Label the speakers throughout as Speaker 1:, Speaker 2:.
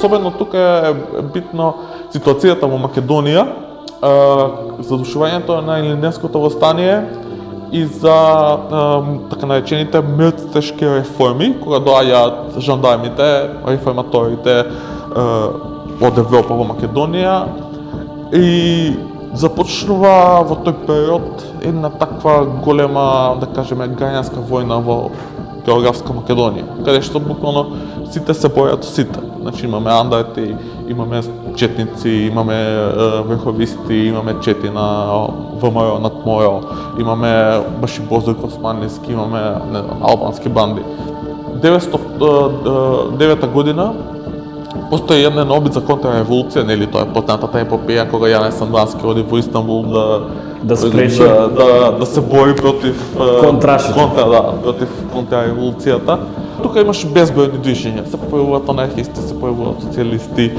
Speaker 1: Особено тука е битно ситуацијата во Македонија, задушувањето на Илинденското восстание и за така наречените мртвешки реформи, кога доаѓаат жандармите, реформаторите од Европа во Македонија и започнува во тој период една таква голема, да кажеме, граѓанска војна во географска Македонија, каде што буквално сите се бојат сите. Значи имаме андарти, имаме четници, имаме верховисти, имаме чети на ВМРО, над МОРО, имаме Баши Бозојко Османлиски, имаме албански банди. 1909 година постои еден обид за контрреволуција, нели тоа е познатата епопеја кога Јане Сандански оди во Истанбул
Speaker 2: да спречи
Speaker 1: да се бори против против контрреволуцијата. Тука имаше безбројни движења, се појавуваат анархисти, се појавуваат социјалисти.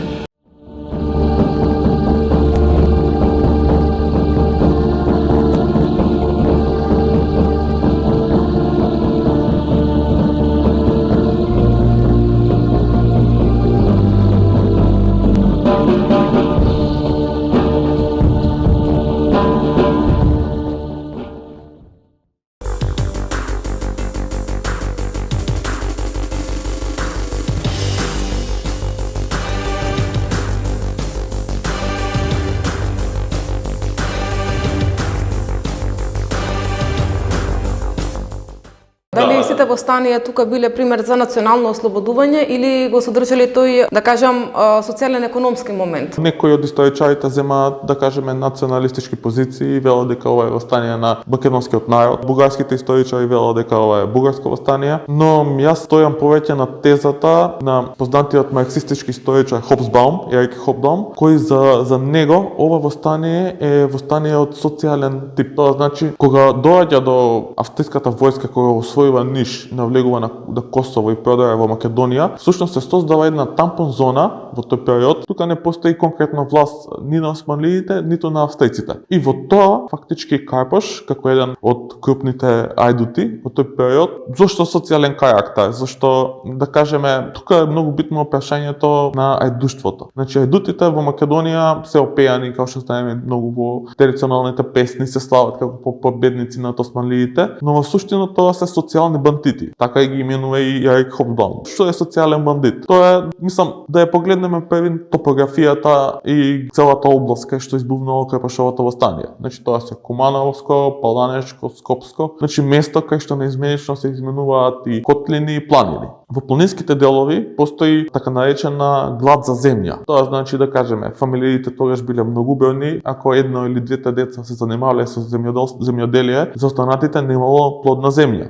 Speaker 3: Дали сите восстанија тука биле пример за национално ослободување или го содржале тој, да кажам, социјален економски момент?
Speaker 1: Некои од историчарите земаат, да кажеме, националистички позиции и велат дека ова е восстание на македонскиот народ. Бугарските историчари велат дека ова е бугарско восстание, но јас стојам повеќе на тезата на познатиот марксистички историчар Хобсбаум, Ерик Хобсбаум, кој за него ова восстание е восстание од социјален тип. Тоа значи кога доаѓа до австриската војска кога освојува Ниш, навлегува на Косово и продора во Македонија, всушност се создава една тампон зона во тој период. Тука не постои конкретна власт ни на османлиите, ниту на австријците. И во тоа фактички Карпош, како еден од крупните ајдути во тој период, зошто социјален карактер? Зашто, да кажеме, тука е многу битно прашањето на ајдуштвото. Значи ајдутите во Македонија се опеани, како што знаеме, многу во традиционалните песни се слават како победници над османлиите, но во суштина тоа се социјални бандити. Така и ги именува и Ерик Хобсбаум. Што е социјален бандит? Тоа е, мислам, да ја погледнеме први топографијата и целата област кај што избувнало Карпошовото восстание. Значи тоа се Кумановско, Паланешко, Скопско, значи место кај што неизменично се изменуваат и котлини и планини. Во планинските делови постои така наречена глад за земја. Тоа значи, да кажеме, фамилиите тогаш биле многу бројни, ако едно или двете деца се занимавале со земјоделие, за останатите немало плодна земја.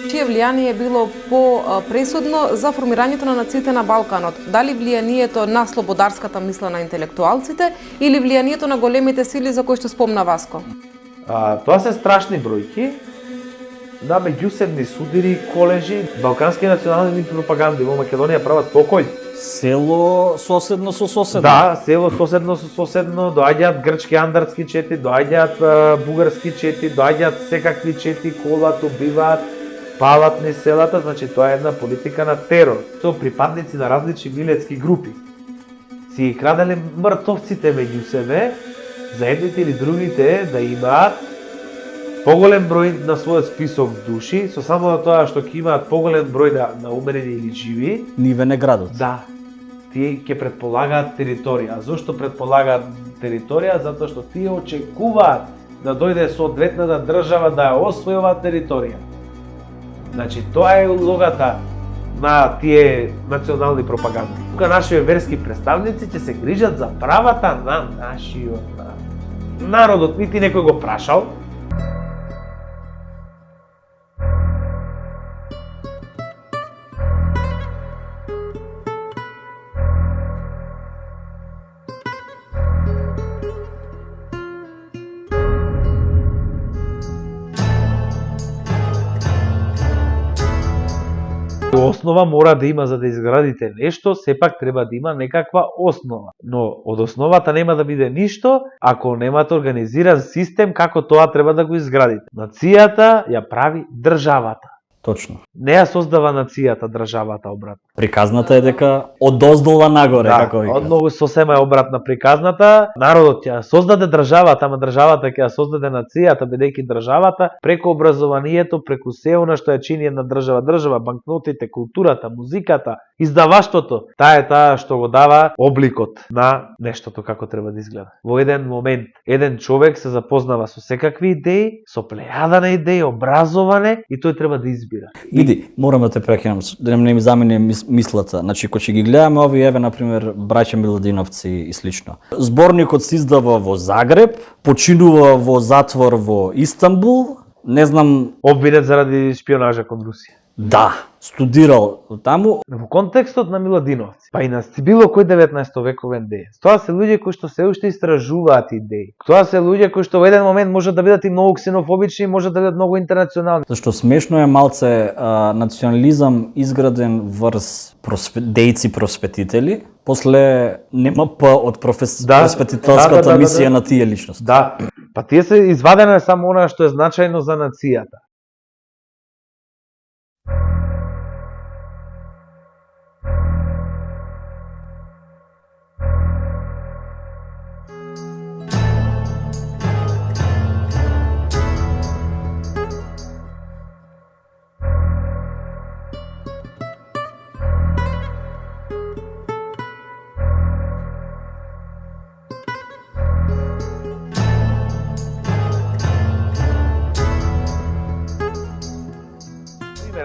Speaker 3: Чие влијание било по-пресудно за формирањето на нациите на Балканот? Дали влијанието на слободарската мисла на интелектуалците или влијанието на големите сили за кои што спомна Васко?
Speaker 4: Тоа се страшни бројки на меѓусебни судири, колежи, балкански национални пропаганди во Македонија прават покој.
Speaker 2: Село соседно со соседно.
Speaker 4: Да, село соседно со соседно, доаѓаат грчки андартски чети, доаѓаат бугарски чети, доаѓаат секакви чети, колат, убиваат, палат низ селата, значи тоа е една политика на терор. Со припадници на различни милетски групи си ги краделе мртовците меѓу себе, за едните или другите да имаат поголем број на својот список души, со само на тоа што ќе имаат поголем број на умерени или живи,
Speaker 2: ниве не градот.
Speaker 4: Да, тие ќе предполагаат територија. А зошто предполагаат територија? Затоа што тие очекуваат да дојде соодветната држава да ја освојува територија. Значи, тоа е улогата на тие национални пропаганди. Тука нашите верски представници ќе се грижат за правата на нашиот народ. Народот нити некој го прашал. Основа мора да има за да изградите нешто, сепак треба да има некаква основа. Но од основата нема да биде ништо ако немате организиран систем како тоа треба да го изградите. Нацијата ја прави државата.
Speaker 2: Точно.
Speaker 4: Не ја создава нацијата државата обратно.
Speaker 2: Приказната е дека одоздола нагоре,
Speaker 4: Да,
Speaker 2: како викаат.
Speaker 4: одногу сосема е обратна приказната. Народот ќе создаде државата, ама државата ќе ја создаде нацијата, бидејќи државата преку образованието, преку се она што ја чини една држава, банкнотите, културата, музиката, издаваштвото, таа што го дава обликот на нештото како треба да изгледа. Во еден момент, еден човек се запознава со секакви идеи, со плејада на идеи, образоване и тој треба да избира.
Speaker 2: Види, морам да те прекинам, да не ми замине мислата. Значи, кога ќе ги гледаме овие, еве, например, браќа Миладиновци и слично. Зборникот се издава во Загреб, починува во затвор во Истанбул, не знам...
Speaker 4: Обвинет заради шпионажа кон Русија.
Speaker 2: Да, студирал таму.
Speaker 4: Во контекстот на Миладиновци, па и на било кој 19 вековен деец. Тоа се луѓе кои што се уште истражуваат идеи. Тоа се луѓе кои што во еден момент можат да бидат и многу ксенофобични, можат да бидат многу интернационални.
Speaker 2: Зашто смешно е малце национализам изграден врз дејци просветители, после нема П од просветителската мисија на тие личности.
Speaker 4: Да, па тие се извадено е само она што е значајно за нацијата.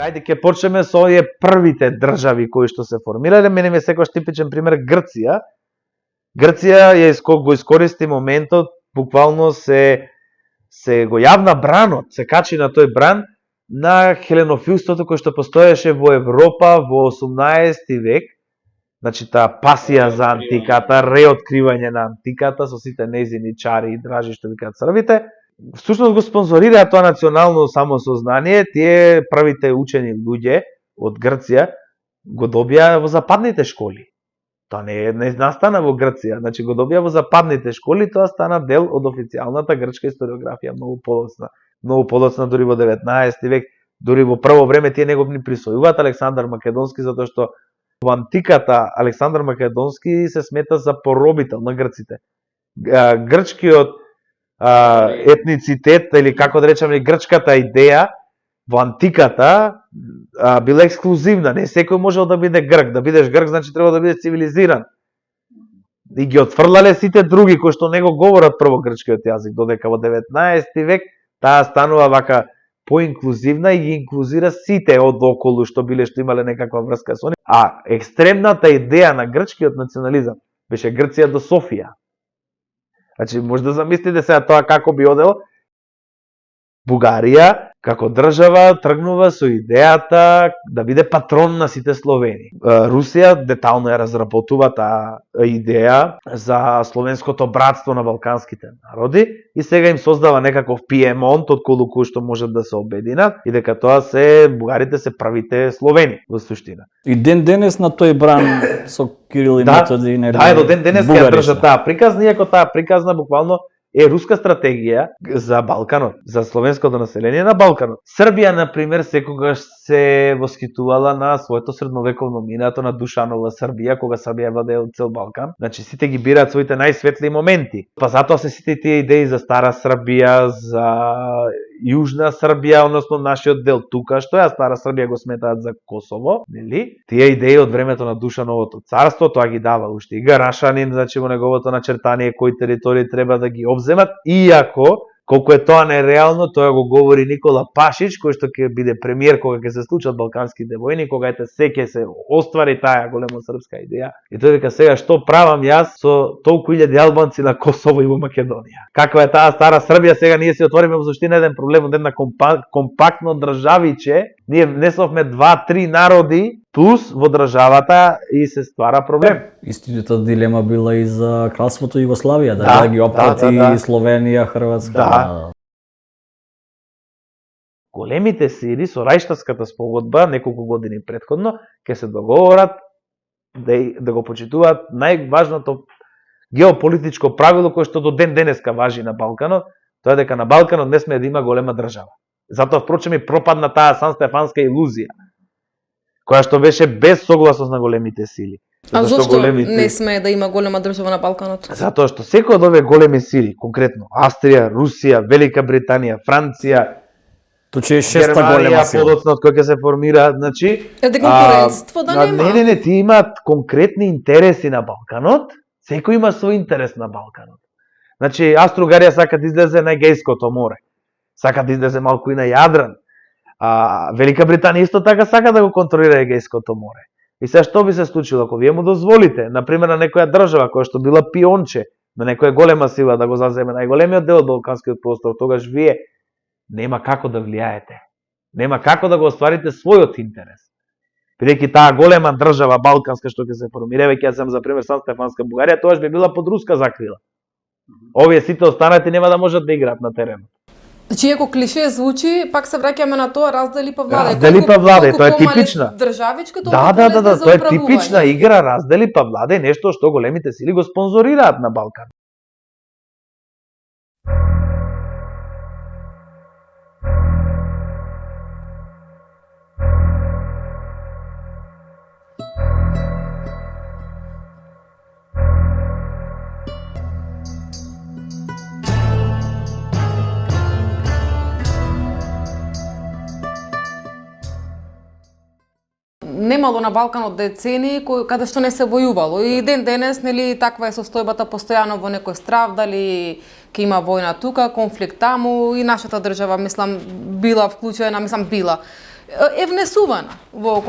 Speaker 4: Ајде ќе почнеме со овие првите држави кои што се формирале. Мене ми е секојаш типичен пример Грција. Грција го искористи моментот, буквално се го јавна бранот, се качи на тој бран на хеленофилството кој што постоеше во Европа во 18 век. Значи таа пасија за антиката, реоткривање на антиката со сите нејзини чари и дражи што викаат србите. Всушност го спонзорираа тоа национално самосознание, тие првите учени луѓе од Грција го добија во западните школи. Тоа не настана во Грција, значи го добија во западните школи, тоа стана дел од официјалната грчка историографија, многу подоцна дури во 19 век, дури во прво време тие него ни присвојуваат Александар Македонски затоа што во антиката Александар Македонски се смета за поробител на грците. Грчкиот етницитет, или како да речеме, грчката идеја во антиката била ексклузивна. Не секој можел да биде грк. Да бидеш грк, значи треба да бидеш цивилизиран. И ги отфрлале сите други кои што не го говорат прво грчкиот јазик, додека во 19 век таа станува вака поинклузивна и ги инклузира сите од околу што имале некаква врска со нив. А екстремната идеја на грчкиот национализам беше Грција до Софија. Значи, може да замислите сега тоа како би одело. Бугарија, како држава, тргнува со идејата да биде патрон на сите словени. Русија детално ја разработува таа идеја за словенското братство на балканските народи и сега им создава некаков Пиемонт од кој што можат да се обединат и дека тоа бугарите се првите словени во суштина.
Speaker 2: И ден денес на тој бран со Кирил и Методи нели?
Speaker 4: Да, до ден денес ја држат таа приказна, иако таа приказна буквално е руска стратегија за Балканот, за словенското население на Балканот. Србија, например, секогаш се восхитувала на своето средновековно минато на Душанова Србија, кога Србија владее цел Балкан. Значи, сите ги бираат своите најсветли моменти. Па затоа се сите тие идеи за Стара Србија, за Јужна Србија, односно нашиот дел тука, што ја Стара Србија го сметаат за Косово, нели? Тие идеи од времето на Душановото царство, тоа ги дава уште и Гарашанин, значи во неговото начертание кои територии треба да ги обземат, иако Колку е тоа нереално, тоа го говори Никола Пашич, кој што ќе биде премиер кога ќе се случат балканските војни, кога се ќе се оствари таа голема српска идеја. И тој вика сега што правам јас со толку илјади албанци на Косово и во Македонија. Каква е таа стара Србија, сега ние си отвориме во суштина еден проблем од една компактно државиче. Ние внесовме 2-3 народи плюс во државата и се ствара проблем.
Speaker 2: Истината дилема била и за кралството Југославија, да ги опрати Словенија, Хрватска.
Speaker 4: Да. Големите сили со Рајштадската спогодба неколку години претходно ќе се договорат да го почитуваат најважното геополитичко правило кое што до ден денеска важи на Балканот, тоа е дека на Балканот не сме да има голема држава. Затоа впрочем и пропадна таа Сан-Стефанска илузија, која што беше без согласност на големите сили.
Speaker 3: А зошто не сме да има голема држава на Балканот?
Speaker 4: Затоа што секој од овие големи сили, конкретно Австрија, Русија, Велика Британија, Франција, Германија, подоцна од кој ќе се формира, значи
Speaker 3: конкурентство да нема.
Speaker 4: Не, ти имаат конкретни интереси на Балканот, секој има свој интерес на Балканот. Значи Австро-Угарија сака да излезе на Егејското море, сака да излезе малку и на Јадран. Велика Британија исто така сака да го контролира Егејското море. И сега што би се случило ако вие му дозволите, например на некоја држава која што била пионче на некоја голема сила да го заземе најголемиот дел од Балканскиот простор, тогаш вие нема како да влијаете. Нема како да го остварите својот интерес. Бидејќи таа голема држава балканска што ќе се формира, веќе ја земам за пример Сан-Стефанска Бугарија, тогаш би била под руска закрила. Овие сите останати нема да можат да играат на теренот.
Speaker 3: Значи, ако клише звучи, пак се враќаме на тоа раздели па владе.
Speaker 4: Раздели па владе, тоа е типична.
Speaker 3: Државичка,
Speaker 4: да, тоа е типична игра, раздели па владе, нешто што големите сили го спонзорираат на Балкан.
Speaker 3: Немало на Балканот децени каде што не се војувало. И ден денес, нели, таква е состојбата постојано во некој страв, дали ќе има војна тука, конфликт таму, и нашата држава, мислам, била вклучена, била е внесувана во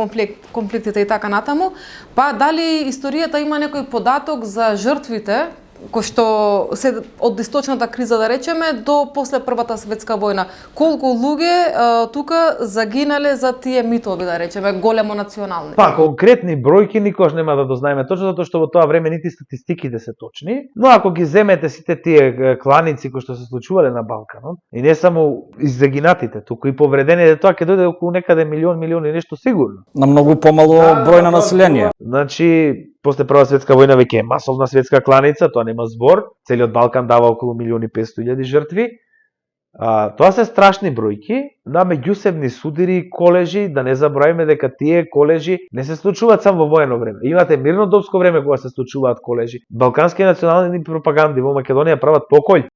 Speaker 3: конфликтите и така натаму. Па дали историјата има некој податок за жртвите кој што се од источната криза, да речеме, до после Првата светска војна. Колку луѓе тука загинале за тие митови, да речеме, големо национални?
Speaker 4: Па, конкретни бројки никош нема да дознаеме точно, затоа што во тоа време нити статистиките се точни, но ако ги земете сите тие кланици кои што се случувале на Балканот, и не само загинатите, туку и повредените, тоа ќе дојде околу некаде милион и нешто сигурно.
Speaker 2: На многу помало број на население.
Speaker 4: Значи, после Прва светска војна веќе е масовна светска кланица, тоа нема збор. Целиот Балкан дава околу 1.500.000 жртви. Тоа се страшни бројки на меѓусебни судири и колежи, да не забравиме дека тие колежи не се случуваат само во воено време. Имате мирнодопско време кога се случуваат колежи. Балкански национални пропаганди во Македонија прават покој.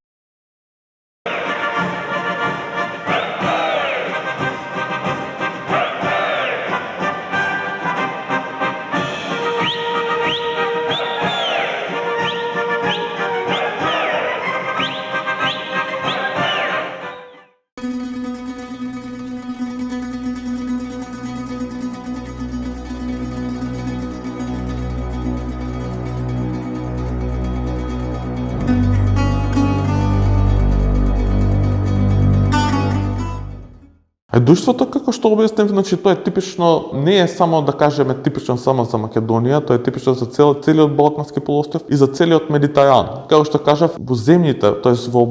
Speaker 1: Друштвото, како што објаснив, значи тоа е типично, не е само да кажеме типично само за Македонија, тоа е типично за целиот Балкански полуостров и за целиот Медитеран. Како што кажав, во земјите, тоест во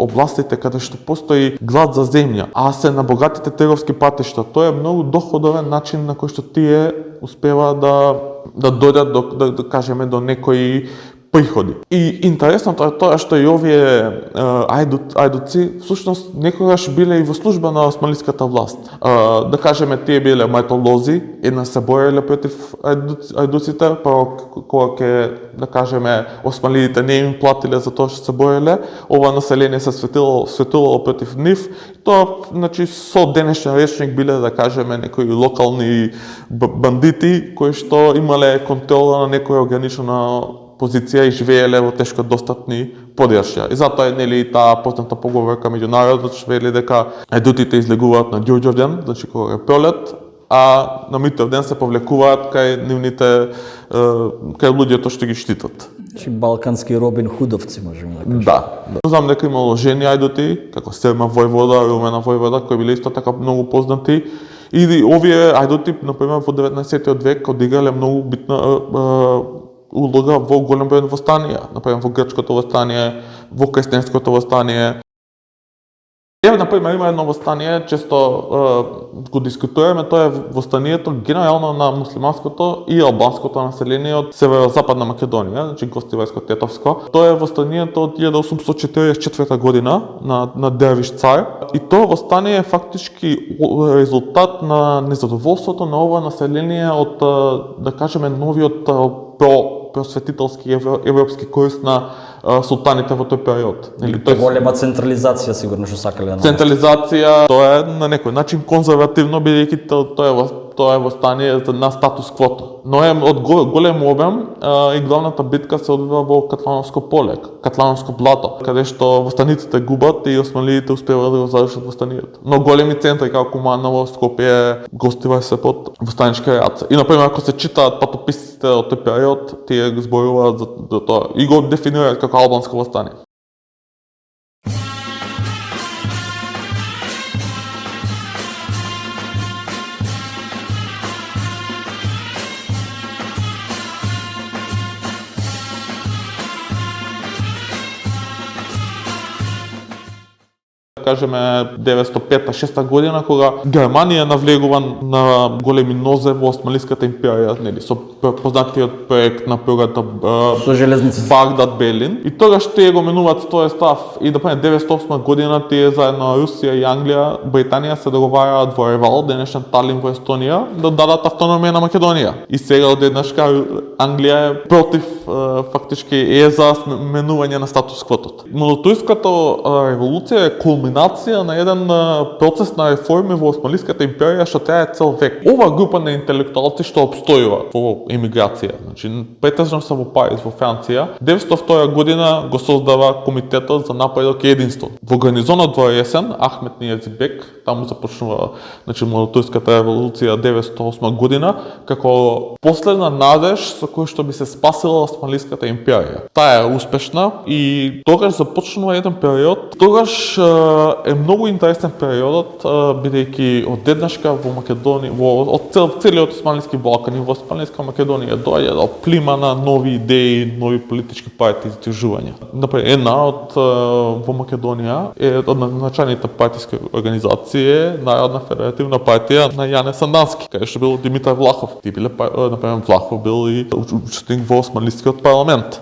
Speaker 1: областите каде што постои глад за земја, а се на богатите теровски патишта, тоа е многу доходовен начин на кој што тие успева да дојдат да кажеме до некои приходи. И интересното е тоа што и овие ајдуци всушност некогаш биле и во служба на османлиската власт. Да кажеме, тие биле мајтолози, една се бореле против ајдуците, па кога ќе, да кажеме, османлиите не им платиле за тоа што се бореле, ова население се светувало против нив. Тоа, значи, со денешен речник биле, да кажеме, некои локални бандити кои што имале контрола на некоја ограничена позиција и живееле во тешко достапни подрачја. И затоа е нели таа позната поговорка меѓу народот што вели дека ајдутите излегуваат на Ѓурѓовден, значи кога е пролет, а на Митовден се повлекуваат кај нивните кај луѓето што ги штитат.
Speaker 2: Значи балкански Робин Худовци можеме да кажеме.
Speaker 1: Да. Знам дека имало жени ајдути, како Стерма Војвода, Румена Војвода, кои биле исто така многу познати. И овие ајдути, например, во 19 век одиграле многу битна улога во голем број востанија, например во грчкото востание, во крстенското востание. Например, има едно востание, често го дискутираме, тоа е востанието генерално на муслиманското и албанското население од северозападна Македонија, значи Гостивајско-Тетовско. Тоа е востанието од 1844 година на Дервиш цар. И тоа востание е фактички резултат на незадоволството на ова население од, да кажеме, новиот просветителски европски курс на султаните во тој период.
Speaker 2: Голема централизација сигурно што сакале да
Speaker 1: централизација, тоа е на некој начин конзервативно, бидејќи тоа е востание на статус квото. Но е од голем обем и главната битка се одвива во Катлановско поле, Катлановско блато, каде што востаниците губат и османлиите успеваат да го завршат востанието. Но големи центри како Куманово, Скопје, Гостивај се под востанички раце. И например ако се читаат патописците од тој период, тие го зборуваат за тоа и го дефинираат како албанско востание. Кажеме 905-6 година, кога Германија навлегува на големи нозе во Османлиската империја, нели, со познатиот проект на прогата
Speaker 2: со железници
Speaker 1: Багдад-Берлин. И тогаш тие го менуваат тој став и до 908 година тие заедно Русија и Англија, Британија се договараат во Ревал, денешен Талин во Естонија, да дадат автономија на Македонија. И сега одеднаш Англија е против, фактички е за менување на статус квото. Мулатујската револуција е кулминација на еден процес на реформи во Османлиската империја што трае цел век. Ова група на интелектуалци што обстојува во емиграција, значи претежно се во Париз, во Франција, 902 година го создава Комитетот за напредок и единство. Во гарнизонот во Есен, Ахмет Нијазибек, таму започнува, значи Мулатујската револуција 908 година, како последна надеж со која што би се спасила Османлиската империја. Таа е успешна и тогаш започнува еден период. Тогаш е многу интересен периодот, бидејќи одеднашка во Македонија, од целиот Османлиски Балкан и во Османлиска Македонија доаѓа до плима на нови идеи, нови политички партии и издвижувања. Например, една од во Македонија е од началните партиски организации Народна федеративна партија на Јане Сандански, каде што бил Димитар Влахов. Ти биле, например, Влахов бил и учесник во Османлискиот парламент.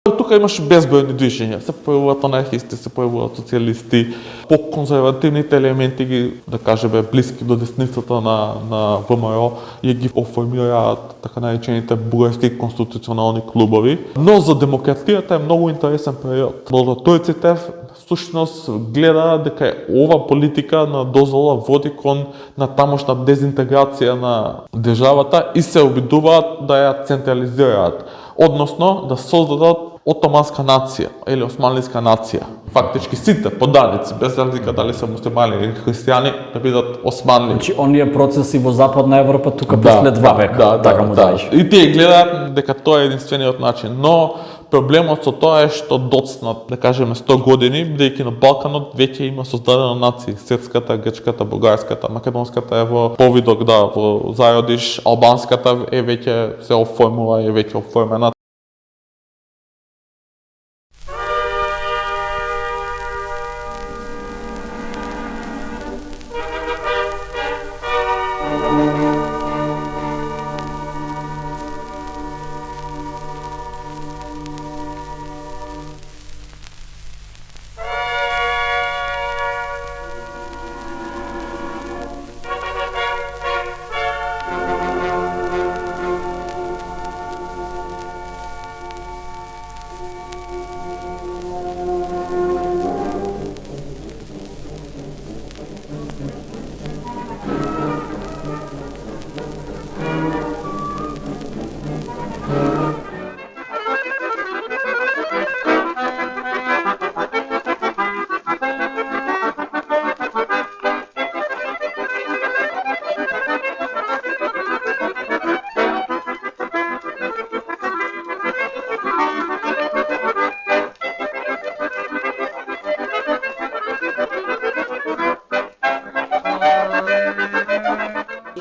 Speaker 1: Тука имаш безбројни движења, се појавуваат анархисти, се појавуваат социјалисти, по-конзервативните елементи ги, да кажеме, блиски до десницата на ВМРО, ги оформираат така наречените бугарски конституционални клубови. Но за демократијата е многу интересен период. Мулатујците всушност гледа дека ова политика на дозвола води кон на тамошна дезинтеграција на државата и се обидуваат да ја централизираат, односно да создадат отоманска нација или османлиска нација. Фактички сите поданици, без разлика дали се муслимани или христијани, да бидат османли.
Speaker 2: Значи оние процеси во Западна Европа тука после 2 века, така му даеш.
Speaker 1: И тие гледаат дека тоа е единствениот начин, но проблемот со тоа е што доцнат, да кажеме 100 години, бидејќи на Балканот веќе има создадена нации, српската, грчката, бугарската, македонската е во повидок, да, во зародиш, албанската е веќе се оформува, е веќе оформена.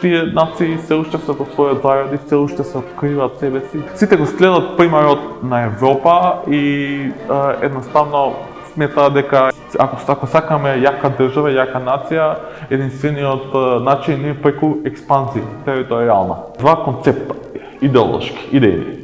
Speaker 1: тие нации се уште се во својот заради, се уште се откриваат себе си. Сите го следат примерот на Европа и едноставно сметаат дека ако сакаме јака држава, јака нација, единствениот начин е преку експанзија територијална. Два концепта, идеолошки, идејни.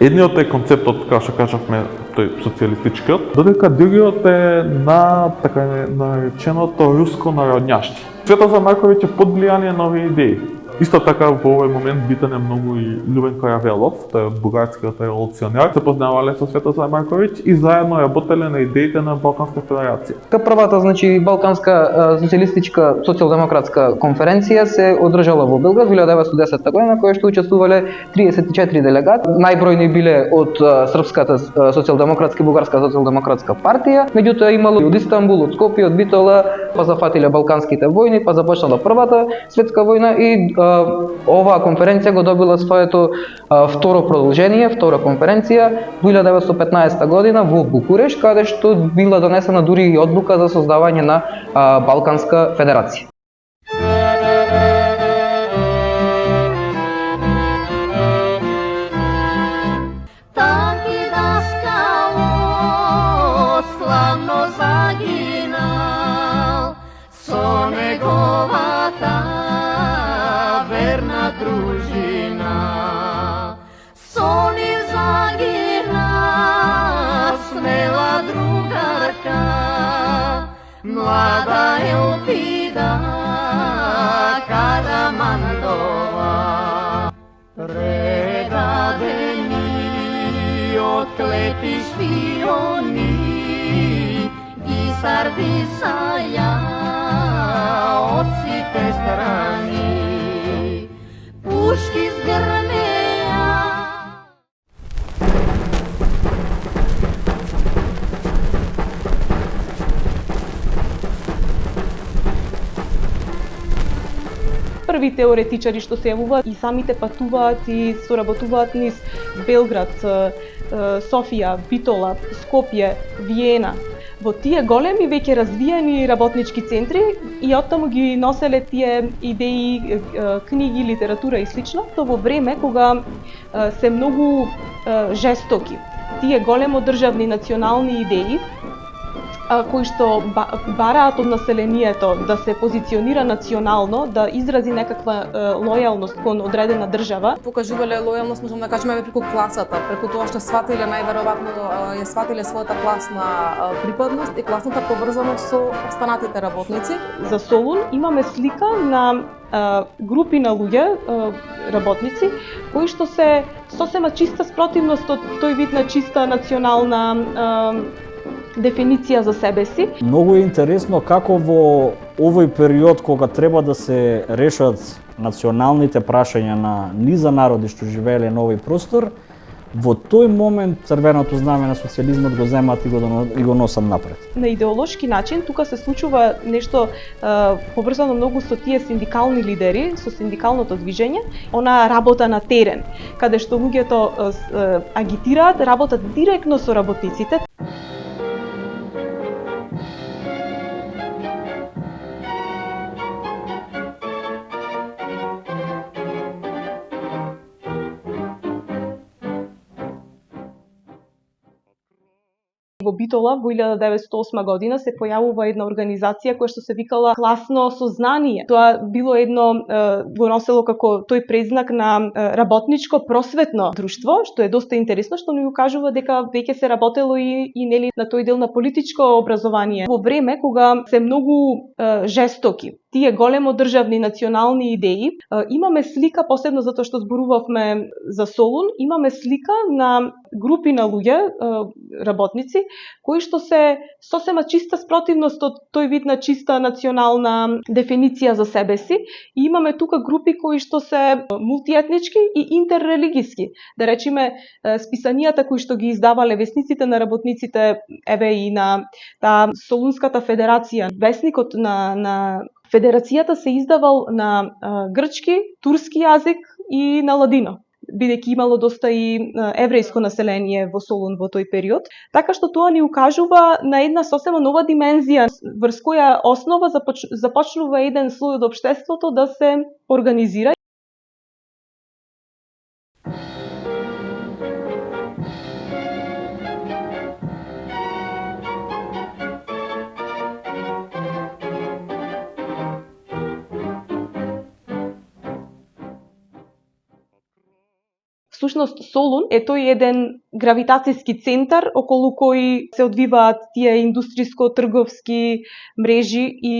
Speaker 1: Едниот е концептот, како што кажавме, тој социјалистичкиот, додека другиот е на така нареченото руско народњаштво. Светозар Марковиќ е под влијание на овие идеи. Исто така во овој момент битен е многу и Љубен Каравелов, тој е бугарскиот револуционер, се познавале со Светозар Марковиќ и заедно работеле на идеите на Балканска федерација.
Speaker 5: Првата, значи, Балканска социјалистичка социјалдемократска конференција се одржала во Белград 1910 година, која што учествувале 34 делегати. Најбројни биле од Српската социјалдемократска и Бугарска социјалдемократска партија, меѓутоа имало од Истанбул, од Скопје, од Битола, па зафатиле Балканските војни, па започнала Првата светска војна и оваа конференција го добила своето второ продолжение, втора конференција во 1915 година во Букуреш, каде што била донесена дури и одлука за создавање на Балканска федерација.
Speaker 6: Mlada Elpida Karamandova, predadeni od klepi špioni i sardisaja od svite strani, puški zgrmeja.
Speaker 7: Први теоретичари што се јавуваат и самите патуваат и соработуваат низ Белград, Софија, Битола, Скопје, Виена. Во тие големи веќе развиени работнички центри и оттаму ги носеле тие идеи, книги, литература и слично, то во време кога се многу жестоки тие големо државни национални идеи, кои што бараат од населението да се позиционира национално, да изрази некаква лојалност кон одредена држава.
Speaker 3: Покажувале лојалност, можам да кажеме, преку класата, преку тоа што сватиле најверојатно ја сватиле својата класна припадност и класната поврзаност со останатите работници.
Speaker 7: За Солун имаме слика на групи на луѓе, работници, кои што се сосема чиста спротивност од тој вид на чиста национална дефиниција за себе си.
Speaker 2: Многу е интересно како во овој период кога треба да се решат националните прашања на низа народи што живееле на овој простор, во тој момент црвеното знаме на социјализмот го земат и го носат напред.
Speaker 7: На идеолошки начин тука се случува нешто поврзано многу со тие синдикални лидери, со синдикалното движење, она работа на терен, каде што луѓето агитираат, работат директно со работниците. Во Битола во 1908 година се појавува една организација која што се викала Класно сознание. Тоа било едно го носело како тој презнак на работничко просветно друштво, што е доста интересно, што ни укажува дека веќе се работело и нели на тој дел на политичко образование. Во време кога се многу жестоки тие големо државни национални идеи, имаме слика, посебно затоа што зборувавме за Солун, имаме слика на групи на луѓе, работници, кои што се сосема чиста спротивност од тој вид на чиста национална дефиниција за себе си. И имаме тука групи кои што се мултиетнички и интеррелигиски. Да речеме, списанијата кои што ги издавале весниците на работниците, еве и на таа Солунската федерација, весникот на Федерацијата се издавал на грчки, турски јазик и на ладино. бидејќи имало доста и еврејско население во Солун во тој период. Така што тоа ни укажува на една сосема нова димензија врз која основа започнува еден слој од општеството да се организира. Всушност Солун е тој еден гравитацијски центар околу кој се одвиваат тие индустријско-трговски мрежи и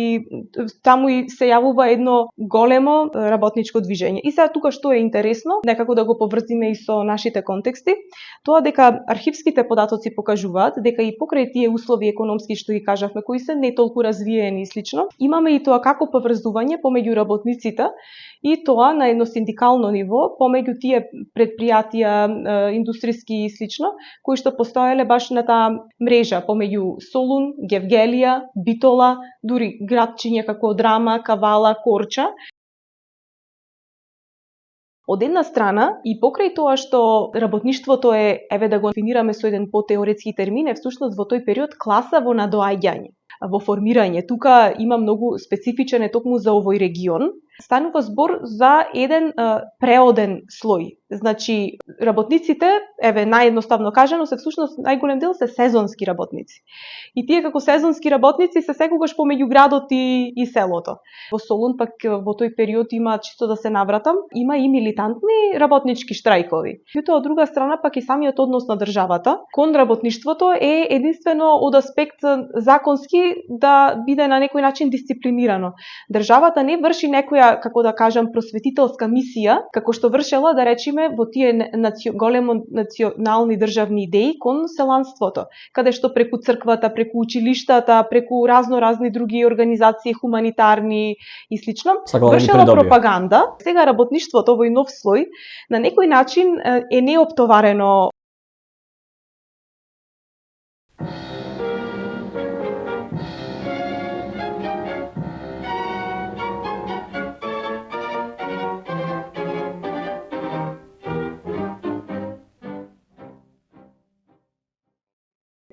Speaker 7: таму и се јавува едно големо работничко движење. И сега тука што е интересно, некако да го поврзиме и со нашите контексти, тоа дека архивските податоци покажуваат дека и покрај тие услови економски што ги кажавме, кои се не толку развиени и слично, имаме и тоа како поврзување помеѓу работниците и тоа на едно синдикално ниво помеѓу тие предпријатија индустријски и слично, кои што постоеле баш на таа мрежа помеѓу Солун, Гевгелија, Битола, дури градчиња како Драма, Кавала, Корча. Од една страна, и покрај тоа што работништвото е, еве да го дефинираме со еден потеоретски термин, е всушност во тој период класа во надоаѓање, во формирање. Тука има многу специфичен е токму за овој регион. Станува збор за еден преоден слој. Значи, работниците, еве наједноставно кажано, се всушност најголем дел се сезонски работници. И тие како сезонски работници се секогаш помеѓу градот и селото. Во Солун пак во тој период има, чисто да се навратам, има и милитантни работнички штрајкови. Меѓутоа од друга страна пак и самиот однос на државата кон работништвото е единствено од аспект законски да биде на некој начин дисциплинирано. Државата не врши некоја, како да кажам, просветителска мисија, како што вршела, да речеме, во тие големо национални државни идеи кон селанството, каде што преку црквата, преку училиштата, преку разни други организации хуманитарни и слично, вршела пропаганда. Сега работништвото, овој нов слој, на некој начин е неоптоварено.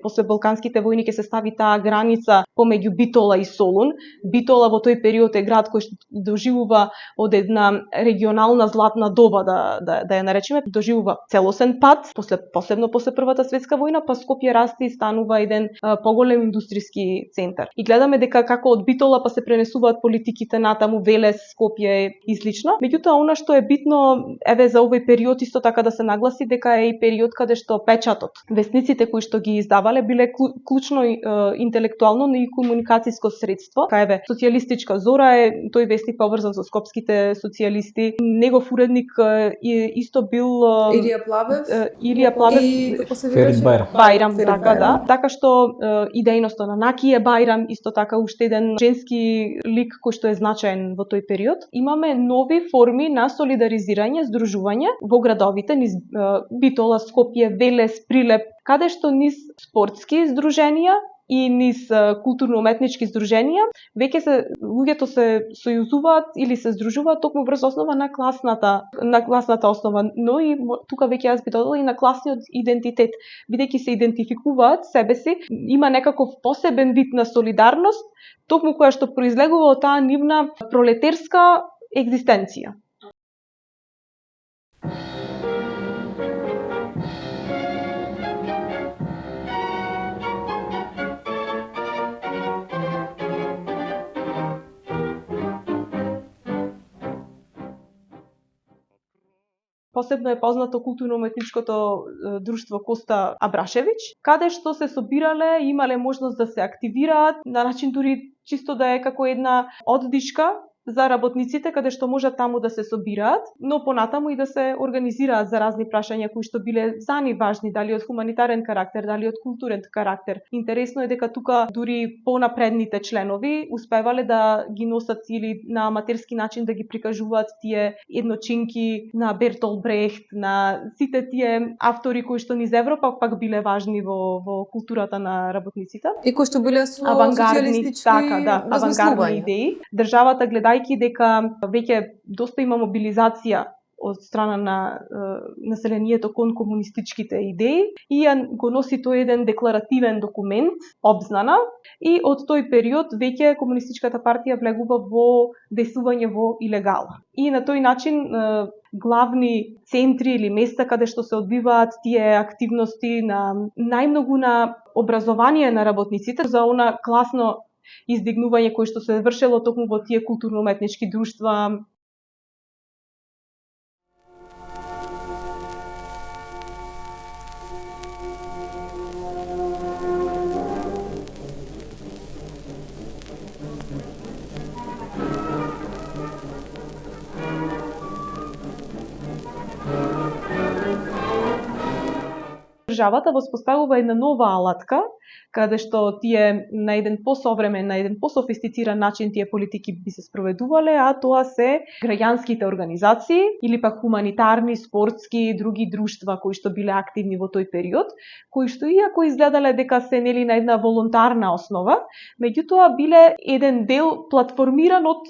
Speaker 7: После Балканските војни ќе се стави таа граница помеѓу Битола и Солун. Битола во тој период е град кој што доживува од една регионална златна доба, да ја наречеме, доживува целосен пат, посебно после Првата светска војна, па Скопје расте и станува еден поголем индустријски центар. И гледаме дека како од Битола па се пренесуваат политиките натаму, Велес, Скопје и слично. Меѓутоа, она што е битно, еве за овој период исто така да се нагласи дека е и период каде што печатот, весниците кои што ги издавале биле клучно интелектуално, но и комуникацијско средство. Еве, социјалистичка Зора е тој вестник поврзан со скопските социјалисти. Негов уредник исто бил
Speaker 3: Илија Плавев
Speaker 7: и
Speaker 2: Ферит
Speaker 7: Бајрам, да. Така што и дејноста на Накије Бајрам, исто така уште еден женски лик кој што е значаен во тој период. Имаме нови форми на солидаризирање, здружување во градовите, низ Битола, Скопје, Велес, Прилеп, каде што низ спортски здруженија и низ културно-уметнички здруженија веќе луѓето се сојузуваат или се здружуваат токму врз основа на класната основа, но и тука веќе јас би додала и на класниот идентитет, бидејќи се идентификуваат себе си, има некаков посебен вид на солидарност, токму која што произлегува од таа нивна пролетерска екзистенција. Посебно е познато културно-уметничкото друштво Коста Абрашевич, каде што се собирале, имале можност да се активираат, на начин дури чисто да е како една оддишка за работниците, каде што можат таму да се собираат, но понатаму и да се организираат за разни прашања кои што биле за нив важни, дали од хуманитарен карактер, дали од културен карактер. Интересно е дека тука дури понапредните членови успевале да ги носат или на аматерски начин да ги прикажуваат тие едночинки на Бертолд Брехт, на сите тие автори кои што низ Европа пак биле важни во културата на работниците.
Speaker 3: И кои што биле со
Speaker 7: авангардни,
Speaker 3: социјалистички
Speaker 7: авангардни идеи. Државата гледајќи дека веќе доста има мобилизација од страна на населението кон комунистичките идеи и го носи тој еден декларативен документ, обзнана, и од тој период веќе комунистичката партија влегува во действување во илегала. И на тој начин главни центри или места каде што се одбиваат тие активности на најмногу на образование на работниците за она класно издигнување кој што се вршело токму во тие културно-уметнички друштва. Државата воспоставува една нова алатка, каде што тие на еден посовремен, на еден пософистициран начин тие политики би се спроведувале, а тоа се граѓанските организации или пак хуманитарни, спортски и други друштва кои што биле активни во тој период, кои што иако изгледале дека се нели на една волонтарна основа, меѓутоа биле еден дел платформиран од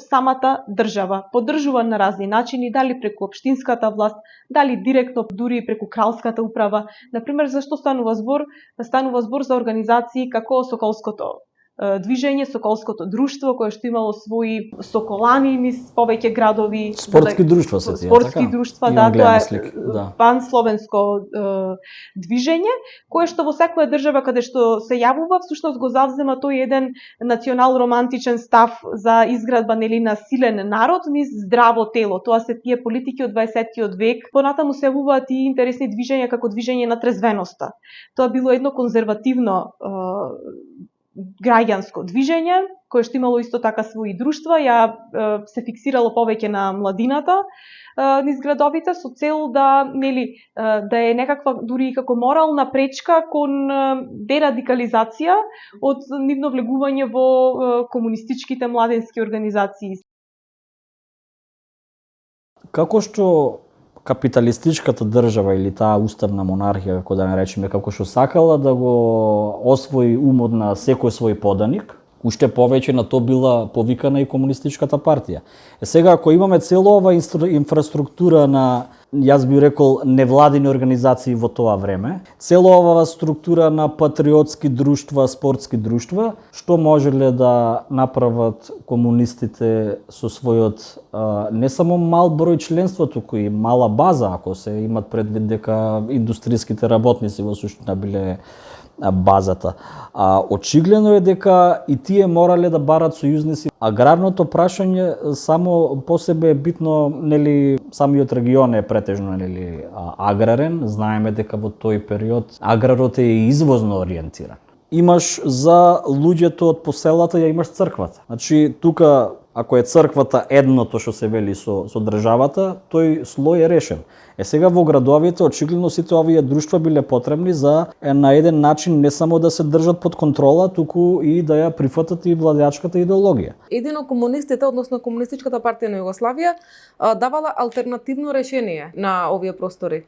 Speaker 7: самата држава, поддржуван на разни начини, дали преку општинската власт, дали директно дури преку кралската управа. Например, зашто станува збор? Станува збор за организации како Соколското движење, Соколското друштво, кое што имало своји соколани низ повеќе градови.
Speaker 2: Спортски друштва се тие,
Speaker 7: спортски
Speaker 2: така?
Speaker 7: друштва,
Speaker 2: Имам
Speaker 7: да, тоа е
Speaker 2: слик, да.
Speaker 7: пансловенско движење, кое што во секоја држава каде што се јавува, всушност го завзема тој еден национал-романтичен став за изградба нели на силен народ низ здраво тело. Тоа се тие политики од 20-тиот век. Понатаму се јавуваат и интересни движења како движење на трезвеноста. Тоа било едно конзервативно граѓанско движење, кое што имало исто така своји друштва, се фиксирало повеќе на младината низ градовите со цел да да е некаква дури и како морална пречка кон дерадикализација од нивно влегување во комунистичките младенски организации.
Speaker 2: Како што капиталистичката држава или таа уставна монархија, како да не речеме, како што сакала да го освои умот на секој свој поданик, уште повеќе на то била повикана и комунистичката партија. Сега, ако имаме цела ова инфраструктура на, јас би рекол, невладини организации во тоа време, цела ова структура на патриотски друштва, спортски друштва, што можеле да направат комунистите со својот не само мал број членство, туку и мала база, ако се имат предвид дека индустријските работници во суштина биле базата. Очигледно е дека и тие морале да барат сојузници. Аграрното прашање само по себе е битно, нели, самиот регион е претежно нели аграрен. Знаеме дека во тој период аграрот е извозно ориентиран. Имаш за луѓето од поселата, ја имаш црквата. Значи, тука, ако е црквата едното што се вели со државата, тој слој е решен. Сега во градовите, очигледно сите овие друштва биле потребни за на еден начин не само да се држат под контрола, туку и да ја прифатат и владеачката идеологија.
Speaker 3: Едино комунистите, односно Комунистичката партија на Југославија, давала алтернативно решение на овие простори.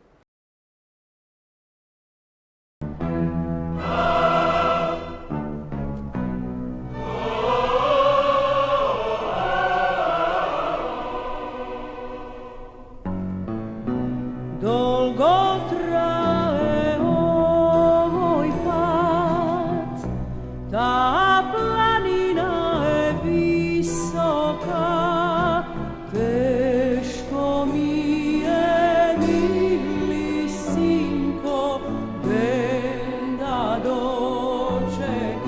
Speaker 8: Dolgo traje ovoj pad, ta planina je visoka, teško mi je mili sinko, da dočekam.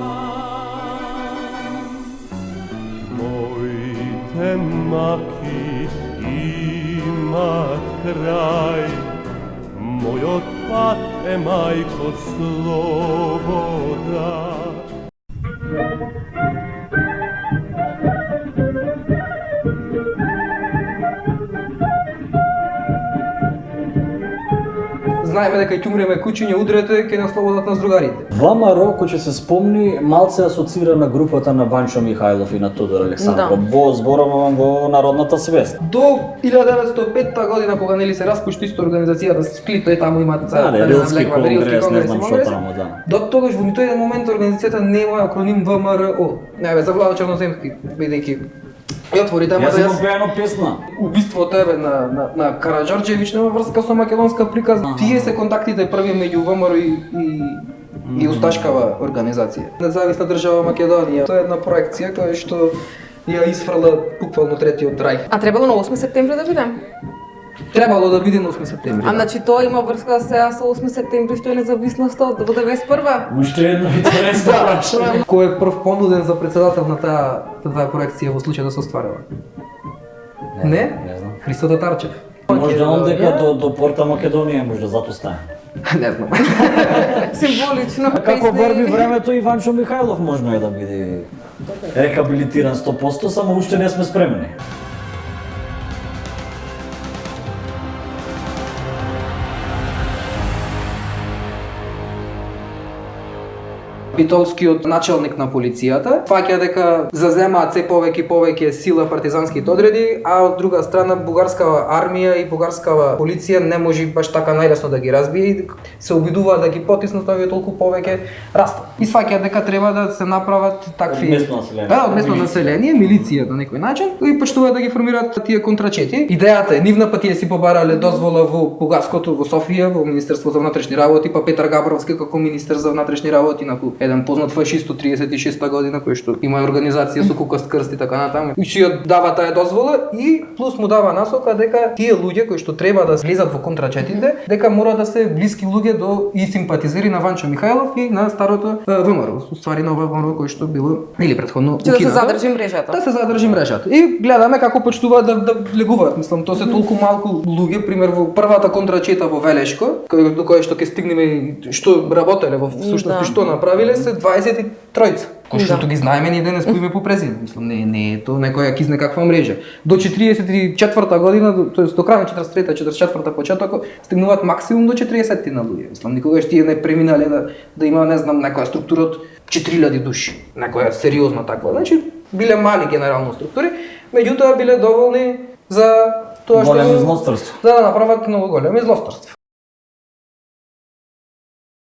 Speaker 9: Mojte maki imat kraj, moj otpad je majko sloboda.
Speaker 5: Знаеме дека ќе умреме кучиња удрете ке нас слободата на другарите.
Speaker 2: ВМРО, кој ќе се спомни, малце асоцира на групата на Ванчо Михајлов и на Тодор Александров.
Speaker 3: Да.
Speaker 2: Во зборовам во народната свест.
Speaker 5: До 1905 година кога нели се распушти исто организацијата Сплит, тој таму имаат
Speaker 2: Рилски конгрес, не знам што таму, да.
Speaker 5: До тогаш во тој момент организацијата нема акроним ВМРО. Не бе, за Владо Черноземски, бидејќи Ја отвори темата.
Speaker 2: Јас имам пејано песна.
Speaker 5: Убиството еве на Караџорџевиќ нема врска со македонска приказна. Тие се контактите први меѓу ВМРО и усташкава организација. Независна држава Македонија. Тоа е една проекција која што ја исфрла буквално третиот рај.
Speaker 3: А требало на 8 септември да биде?
Speaker 5: Требало да биде на 8 септември.
Speaker 3: А значи тоа има врска сега со 8 септември што е независноста во 91-ва?
Speaker 2: Уште едно интересно прашање.
Speaker 5: Кој е прв понуден за председател на таа проекција во случај да се остварила? Не?
Speaker 2: Не знам.
Speaker 5: Христо Татарчев.
Speaker 2: Можда он дека до порта Македонија можда затоа стане.
Speaker 5: Не знам.
Speaker 3: Символично.
Speaker 2: А како врви времето, Иванчо Михајлов можно е да биде рехабилитиран 100%, само уште не сме спремни.
Speaker 5: Битолскиот начелник на полицијата фаќа дека заземаат се повеќе и повеќе сила партизанските одреди, а од друга страна бугарскава армија и бугарскава полиција не може баш така најлесно да ги разбие и се обидуваат да ги потиснат овие толку повеќе растат. И сваќаат дека треба да се направат такви
Speaker 2: Местно население.
Speaker 5: Да, од местно население, милиција на некој начин и почнуваат да ги формираат тие контрачети. Идејата е нивна, па тие си побарале дозвола во бугарското во Софија, во Министерство за внатрешни работи, па Петар Габровски како министер за внатрешни работи на еден познат фашист од 36-та година кој што има организација со кукаст крст и така натаму. И си ја дава таа дозвола и плюс му дава насока дека тие луѓе кои што треба да влезат во контрачетите, дека мора да се блиски луѓе до и симпатизери на Ванчо Михајлов и на старото ВМРО, уствари на ВМРО кој што било или претходно
Speaker 3: Че да се
Speaker 5: укинато.
Speaker 3: задржи мрежата.
Speaker 5: Да се задржи мрежата. И гледаме како почнуваат да влегуваат. Мислам, тоа се толку малку луѓе, пример во првата контрачета во Велешко, до кој што ќе стигнеме и што работеле во всушност и што направиле се 23 кои што ги знаеме ние денес по име по презиме. Мислам, не е тоа некоја кизне каква мрежа. До 44-та година, тоест до крај на 43-та, 44-та почеток, стигнуваат максимум до 40 на луѓе. Мислам, никогаш тие не преминале да има, не знам, некоја структура од 4000 души, некоја сериозна таква. Значи, биле мали генерално структури, меѓутоа биле доволни за тоа што
Speaker 2: Големи злосторства.
Speaker 5: да направат многу големи злосторства.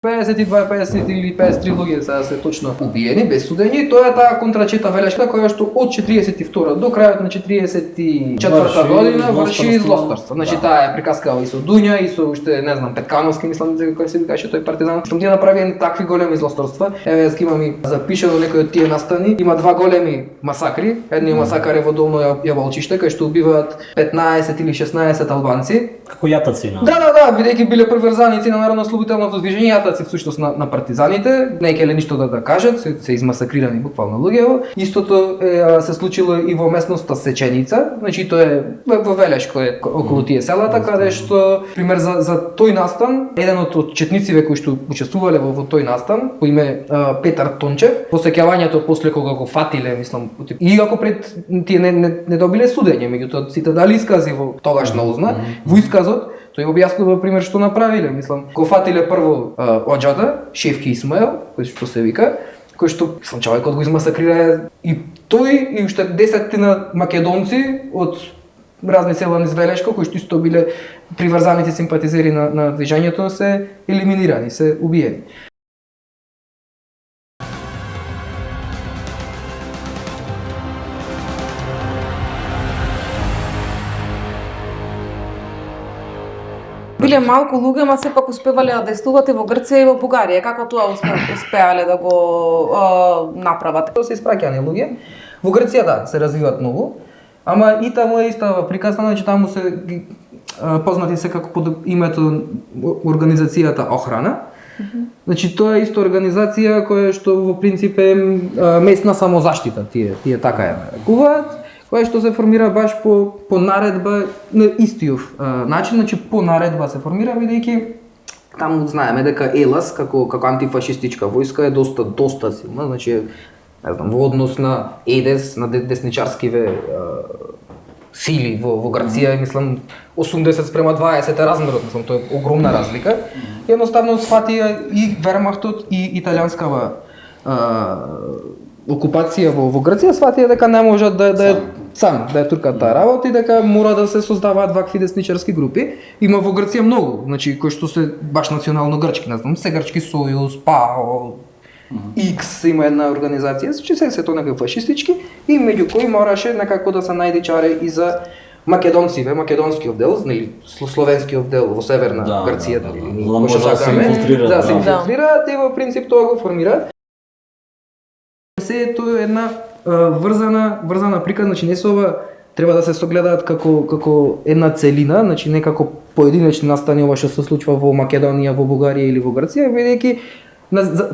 Speaker 5: 52, 50 или 53 луѓе се точно убиени без судење. Тоа е таа контрачета Велешка која што од 42 до крајот на 44 година врши злосторство. Значи таа е приказкава и со Дуња и со уште не знам Петкановски, мислам дека кој се викаше тој партизан. Што тие направени такви големи злосторства. Еве јас имам и запишано некои од тие настани. Има два големи масакри. Едниот масакар е во Долно Јаволчиште кај што убиваат 15 или 16 албанци.
Speaker 2: Како јатаци на.
Speaker 5: Да, бидејќи биле приврзаници на Народно-ослободителното движење, јатаци всушност на партизаните, не ќе ништо да кажат, се измасакрирани буквално луѓе. Истото се случило и во местноста Сеченица, значи тоа е во Велешко е околу тие селата, каде што пример за тој настан, еден од четниците кои што учествувале во тој настан, по име Петар Тончев, посеќавањето после кога го фатиле, мислам, иако пред тие не добиле судење, меѓутоа сите дали искази во тогаш на узна, во исказот тој објаснува пример што направиле, мислам, го фатиле прво оџата, Шефки Исмаел, кој што се вика, кој што мислам човекот го измасакрира и тој и уште 10 македонци од разни села низ Велешко кои што исто биле приврзаници симпатизери на движењето се елиминирани, се убиени.
Speaker 3: Биле малку луѓе, ама сепак успевале да действуваат и во Грција и во Бугарија. Како тоа успеале да го направат?
Speaker 5: Тоа се испраќани луѓе. Во Грција да, се развиваат многу, ама и таму е иста приказна, значи таму се познати се како под името организацијата Охрана. Значи тоа е исто организација која што во принцип е местна самозаштита, тие така ја нарекуваат, која што се формира баш по наредба на истиов начин, значи по наредба се формира бидејќи таму знаеме дека ЕЛАС како антифашистичка војска е доста силна, значи не знам, во однос на ЕДЕС, на десничарскиве сили во Грција, мислам 80 спрема 20 е размерот, мислам тоа е огромна разлика. Едноставно сфатија и Вермахтот и италијанскава окупација во Грција сфатија дека не можат да ја туркат таа работа и дека мора да се создаваат вакви десничарски групи. Има во Грција многу, значи кои што се баш национално грчки, не знам, се грчки сојуз, ПАО, X има една организација, че се тоа некои фашистички и меѓу кои мораше некако да се најде чаре и за македонциве, македонскиот дел, нели словенскиот дел во северна Грција, нели,
Speaker 2: за да може да се инфилтрираат.
Speaker 5: Да, се инфилтрираат и во принцип тоа го формираат. Се тоа е една врзана приказ, значи не се ова треба да се согледаат како една целина, значи не како поединечни настани ова што се случува во Македонија, во Бугарија или во Грција, бидејќи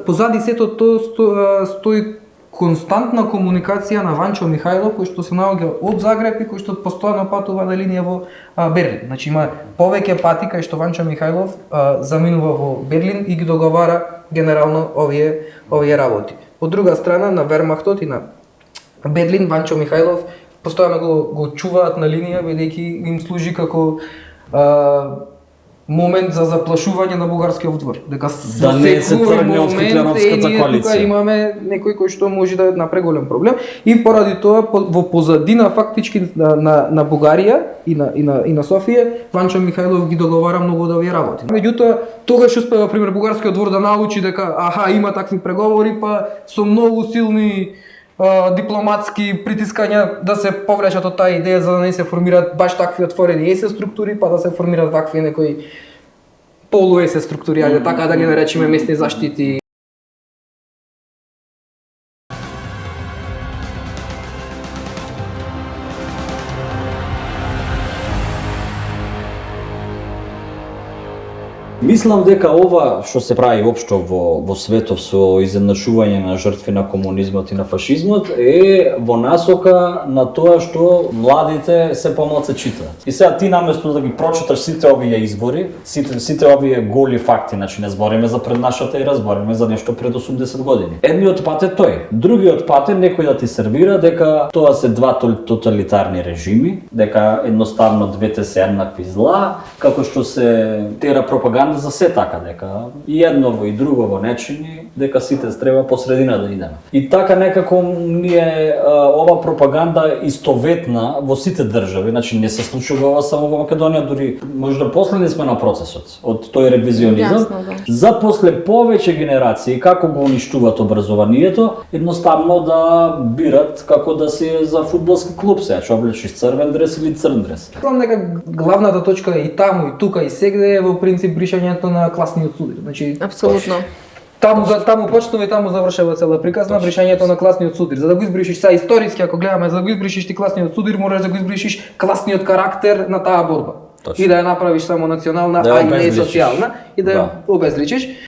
Speaker 5: позади сето тоа стои константна комуникација на Ванчо Михајлов, кој што се наоѓа од Загреб и кој што постојано патува на линија во Берлин. Значи има повеќе пати кај што Ванчо Михајлов заминува во Берлин и ги договара генерално овие работи. Од друга страна на Вермахтот и на Берлин Ванчо Михајлов постојано го чуваат на линија, бидејќи им служи како момент за заплашување на бугарскиот двор. Дека
Speaker 2: да не се тргне од хитлеровската коалиција.
Speaker 5: Тука имаме некој кој што може да направи голем проблем и поради тоа во позадина фактички на Бугарија и на Софија Ванчо Михајлов ги договара многу од овие работи. Меѓутоа тогаш успева пример бугарскиот двор да научи дека има такви преговори, па со многу силни дипломатски притискања да се повлечат од таа идеја за да не се формираат баш такви отворени ЕС структури, па да се формираат вакви некои полу ЕС структури, ајде така да ги наречеме местни заштити.
Speaker 2: Мислам дека ова што се прави општо во светов со изедначување на жртви на комунизмот и на фашизмот е во насока на тоа што младите се помалку читаат. И сега ти наместо да ги прочиташ сите овие избори, сите овие голи факти, значи не збориме за пред нашата ера, збориме за нешто пред 80 години. Едниот пат е тој, другиот пат е некој да ти сервира дека тоа се два тоталитарни режими, дека едноставно двете се еднакви зла, како што се тера пропаганда за се така, дека и едново и другово не чини, дека сите треба по средина да идеме. И така некако ние ова пропаганда истоветна во сите држави, значи не се случува ова само во Македонија, дури можда последни сме на процесот од тој ревизионизам. За после повеќе генерации како го уништуваат образованието, едноставно да бират како да си за фудбалски клуб сега, ќе облечиш црвен дрес или црн дрес.
Speaker 5: Мислам дека главната точка е и таму и тука и сегде е во принцип бришањето на класниот судир. Значи
Speaker 3: апсолутно.
Speaker 5: Таму почнува и таму завршува цела приказна бришањето на класниот судир. За да го избришиш са историски, ако гледаме, за да го избришиш ти класниот судир, мораш да го избришиш класниот карактер на таа борба.
Speaker 2: Точно.
Speaker 5: И да ја направиш само национална,
Speaker 2: да
Speaker 5: а и не социјална и да ја обезличиш.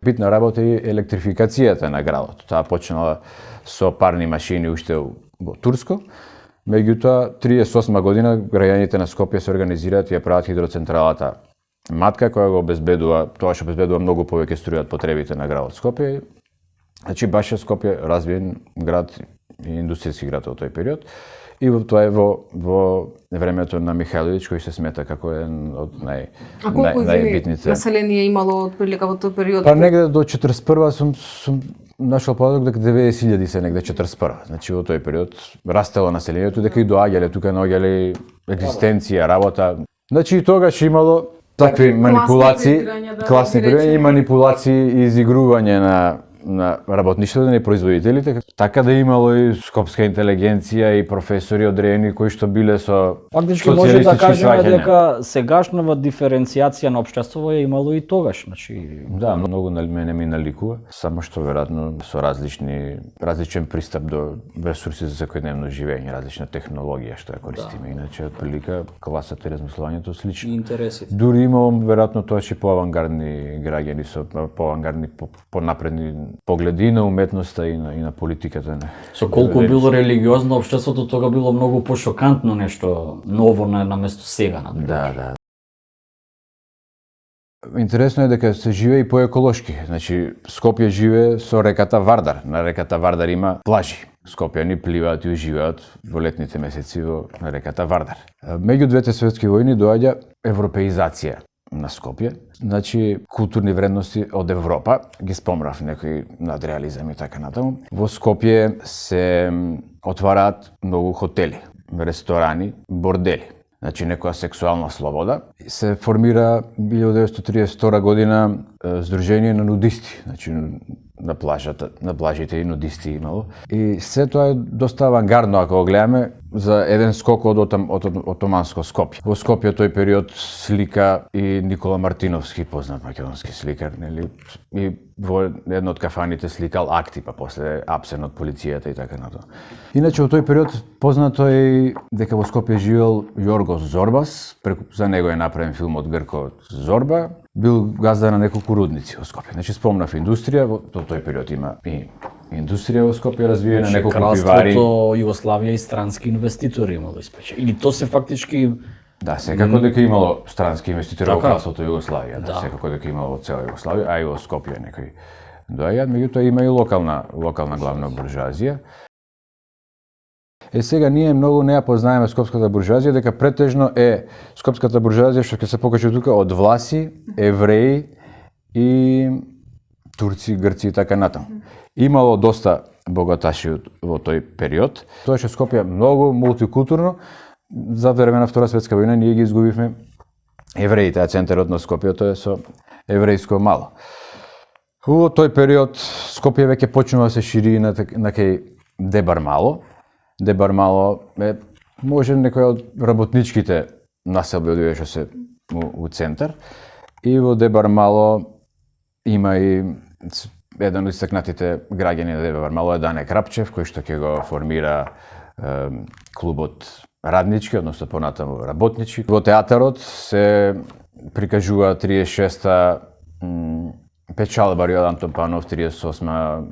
Speaker 10: Битна работа и електрификацијата на градот. Таа почнала со парни машини уште во Турско. Меѓутоа, 38 година граѓаните на Скопје се организираат и ја прават хидроцентралата Матка, која го обезбедува, тоа што обезбедува многу повеќе струја од потребите на градот Скопје. Значи, баш е Скопје развиен град и индустријски град во тој период. И тоа е во времето на Михајловиќ, кој се смета како еден од најбитните.
Speaker 3: Население имало од прилика во тој период?
Speaker 10: Па негде до 41-а сум нашол податок дека 90.000 се негде 41-а. Значи во тој период растело населението, дека и доаѓале тука, наоѓале екзистенција, работа. Значи и тогаш имало такви манипулации, класни прибирања и манипулации и изигрување на работништвото и производителите, така да имало и скопска интелигенција и професори одредени кои што биле со
Speaker 2: Фактички може да
Speaker 10: социјалистички
Speaker 2: кажеме
Speaker 10: сваќања.
Speaker 2: дека сегашнава диференцијација на општеството е имало и тогаш, значи
Speaker 10: Да, многу на мене ми наликува, само што веројатно со различен пристап до ресурси за секојдневно живење, различна технологија што ја користиме. Иначе отприлика класата и размислувањето слично.
Speaker 2: и интересите.
Speaker 10: Дури имало веројатно тоа че поавангардни граѓани со поавангардни, понапредни погледи и на уметноста и на политиката.
Speaker 2: Со колку било религиозно општеството, тога било многу пошокантно нешто ново на место сега, например.
Speaker 10: Да. Интересно е дека се живее и поеколошки. Значи, Скопје живее со реката Вардар. На реката Вардар има плажи. Скопјани пливаат и уживаат во летните месеци на реката Вардар. Меѓу двете светски војни доаѓа европеизација на Скопје. Значи, културни вредности од Европа, ги спомнав некои надреализам и така натаму. Во Скопје се отвараат многу хотели, ресторани, бордели. Значи, некоја сексуална слобода. Се формира 1932 година Сдружение на нудисти. Значи, на плажите и нудисти имало. И се тоа е доста авангардно, ако го гледаме, за еден скок од отоманско Скопје. Во Скопје тој период слика и Никола Мартиновски, познат македонски сликар, нели? И во една од кафаните сликал акти, па после апсен од полицијата и така натаму. Иначе во тој период познато е дека во Скопје живел Јоргос Зорбас, за него е направен филм од Грко Зорба, бил газда на неколку рудници во Скопје. Значи спомнав индустрија, во тој период има и индустрија во Скопје развиена, неколку пивари.
Speaker 2: Кралството Југославија и странски инвеститори имало испече. Или то се фактички
Speaker 10: Да, секако дека имало странски инвеститори во кралството Југославија,
Speaker 2: Да.
Speaker 10: секако дека имало во цела Југославија, а и во Скопје некои доаѓаат, меѓутоа има и локална главна буржуазија. Сега ние многу не ја познаеме скопската буржуазија, дека претежно е скопската буржуазија што ќе се покаже тука од власи, евреи и турци, грци и така натаму. Имало доста богаташи во тој период. Тоа што Скопје многу мултикултурно, за време на Втора светска војна ние ги изгубивме евреите, а центарот на Скопје тоа е со еврејско мало. Во тој период Скопје веќе почнува да се шири на кај Дебар мало. Дебар мало е може некој од работничките населби од што се у центар. И во Дебар мало има и еден од истакнатите граѓани на Дебар мало е Дане Крапчев, кој што ќе го формира клубот раднички, односно понатаму работнички. Во театарот се прикажува 36-та печалба Рио Антон Панов, 38-та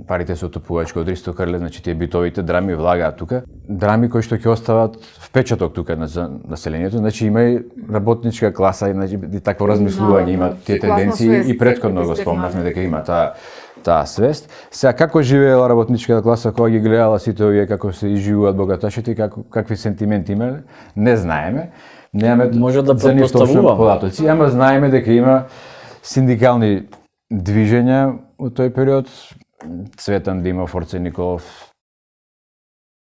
Speaker 10: парите се отопувачко од Ристо Крле, значи тие битовите драми влагаат тука. Драми кои што ќе остават впечаток тука на населението, значи има и работничка класа, значи и такво размислување, има тие тенденции и претходно го спомнавме дека има таа свест. Сега како живеела работничката класа кога ги гледала сите овие како се изживуваат богаташите и какви сентименти имале, не знаеме. Немаме
Speaker 2: може да
Speaker 10: за нив точно
Speaker 2: претпоставуваме.
Speaker 10: податоци, ама знаеме дека има синдикални движења во тој период. Цветан Димов, Орце Николов.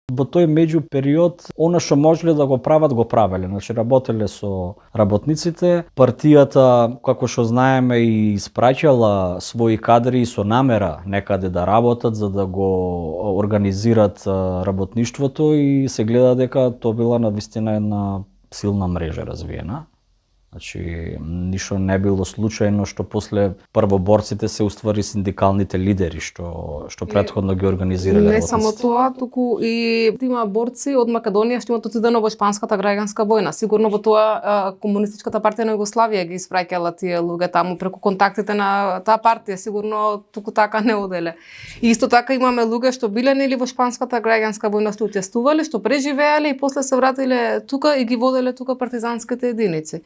Speaker 2: Во тој меѓу период, она што можеле да го прават, го правеле. Значи, работеле со работниците. Партијата, како што знаеме, и испраќала своји кадри со намера некаде да работат, за да го организират работништвото и се гледа дека тоа била навистина една силна мрежа развиена. Значи, ништо не било случајно што после првоборците се уствари синдикалните лидери што претходно ги организирале
Speaker 3: Не
Speaker 2: работниците.
Speaker 3: само тоа, туку и има борци од Македонија што имаат отидено во Шпанската граѓанска војна. Сигурно во тоа комунистичката партија на Југославија ги испраќала тие луѓе таму преку контактите на таа партија, сигурно туку така не оделе. И исто така имаме луѓе што биле нели во Шпанската граѓанска војна, што учествувале, што преживеале и после се вратиле тука и ги воделе тука партизанските единици.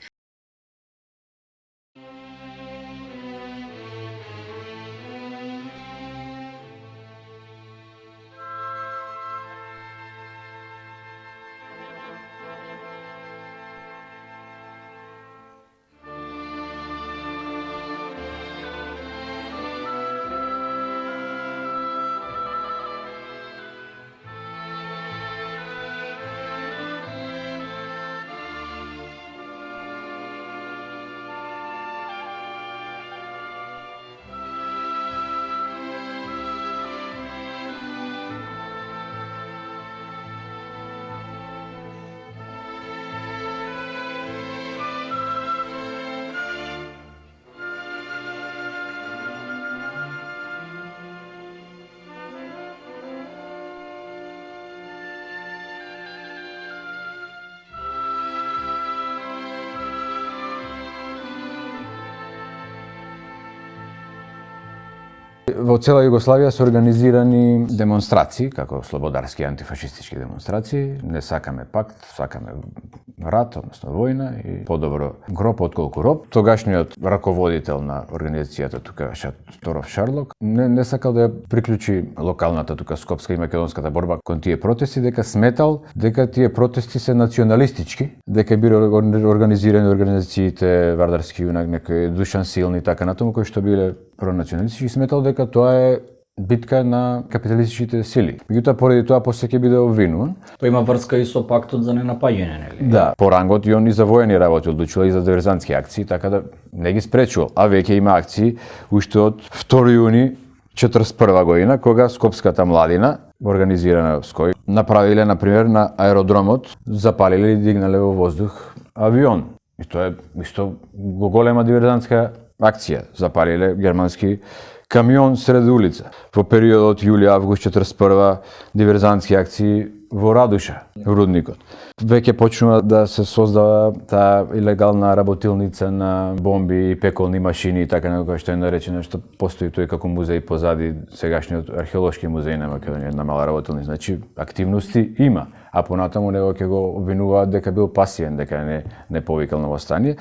Speaker 10: во цела Југославија се организирани демонстрации, како слободарски антифашистички демонстрации. Не сакаме пакт, сакаме рат, односно војна и подобро гроб отколку роб. Тогашниот раководител на организацијата тука Шаторов Шарлок не сакал да ја приклучи локалната тука скопска и македонската борба кон тие протести, дека сметал дека тие протести се националистички, дека биле организирани организациите Вардарски юнак, некои Душан Силни и така натаму, кои што биле пронационалистички, сметал дека тоа е битка на капиталистичките сили. Меѓутоа, поради тоа после ќе биде обвинуван.
Speaker 2: Тоа има врска и со пактот за ненапаѓање, нели?
Speaker 10: Да, по рангот и он и за воени работи одлучува и за диверзантски акции, така да не ги спречувал. А веќе има акции уште од 2 јуни 1941 година, кога Скопската младина, организирана во Ској, направиле, например, на аеродромот, запалиле и дигнале во воздух авион. И тоа е исто голема диверзантска акција. Запалиле германски камион сред улица. Во периодот јули-август 1941 диверзантски акции во Радуша, рудникот. Веќе почнува да се создава таа илегална работилница на бомби и пеколни машини и така некоја што е наречено, што постои тој како музеј позади сегашниот археолошки музеј на Македонија, една мала работилница. Значи, активности има, а понатаму него ќе го обвинуваат дека бил пасивен, дека не повикал на восстание.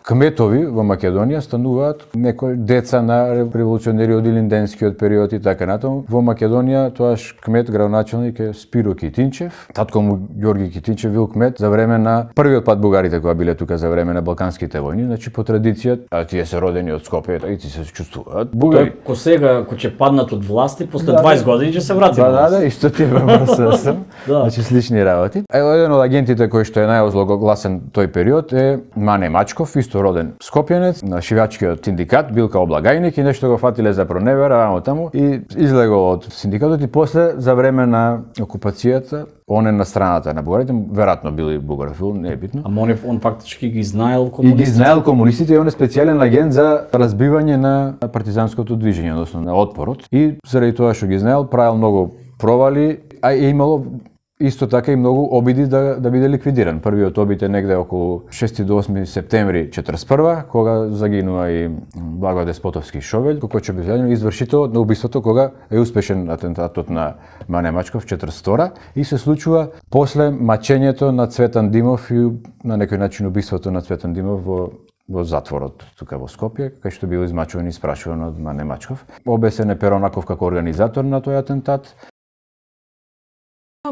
Speaker 10: Кметови во Македонија стануваат некои деца на револуционери од Илинденскиот период и така натаму. Во Македонија тоаш кмет, градоначелник е Спиро Китинчев. Татко му Ѓорги Китинчев бил кмет за време на првиот пат бугарите кога биле тука за време на Балканските војни. Значи по традиција, а тие се родени од Скопје и тие се чувствуваат бугари.
Speaker 2: Тој ко сега, ко ќе паднат од власти, после 20 години ќе се врати.
Speaker 10: Да, исто тие МРС. Значи слични работи. Еден од агентите кој што е најозлогласен тој период е Мане Мачков, исто роден скопјанец, на шивачкиот синдикат, бил као облагајник и нешто го фатиле за проневера, амо таму, и излегол од синдикатот и после, за време на окупацијата, он е на страната на бугарите, веројатно бил и бугарофил, не е битно.
Speaker 2: Ама он фактички ги знаел
Speaker 10: И
Speaker 2: комунистите.
Speaker 10: ги знаел комунистите и он е специјален агент за разбивање на партизанското движење, односно на отпорот. И заради тоа што ги знаел, правил многу провали, а е имало исто така и многу обиди да биде ликвидиран. Првиот обид е негде околу 6 до 8 септември 1941, кога загинува и Благој Деспотовски Шовелј, кој ќе биде извршител на убиството кога е успешен атентатот на Мане Мачков 1942 и се случува после мачењето на Цветан Димов и на некој начин убиството на Цветан Димов во затворот тука во Скопје, кај што бил измачуван и спрашуван од Мане Мачков. Обесен е Перонаков како организатор на тој атентат.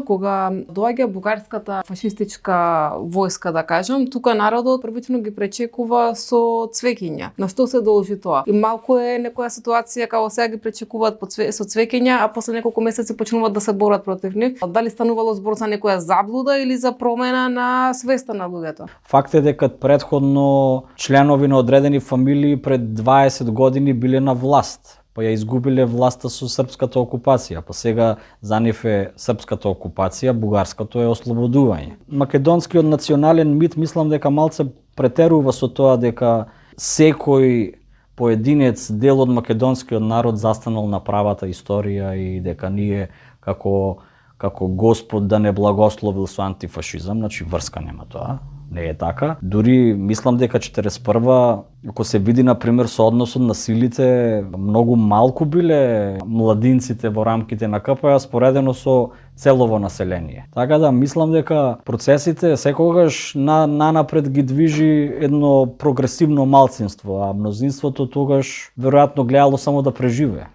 Speaker 3: Кога доаѓа бугарската фашистичка војска, да кажем, тука народот првично ги пречекува со цвеќиња. На што се должи тоа? И малку е некоја ситуација како сега ги пречекуваат со цвеќиња, а после неколку месеци почнуваат да се борат против нив. Дали станувало збор за некоја заблуда или за промена на свеста на луѓето?
Speaker 2: Факт е дека претходно членови на одредени фамилии пред 20 години биле на власт. Па ја изгубиле власта со српската окупација, па сега за нив е српската окупација, бугарското е ослободување. Македонскиот национален мит мислам дека малце претерува со тоа дека секој поединец дел од македонскиот народ застанал на правата историја и дека ние како Господ да не благословил со антифашизам, значи врска нема тоа. Не е така. Дури мислам дека 41-ва, ако се види на пример со односот на силите, многу малку биле младинците во рамките на КПА споредено со целово население. Така да мислам дека процесите секогаш нанапред ги движи едно прогресивно малцинство, а мнозинството тогаш веројатно гледало само да преживее.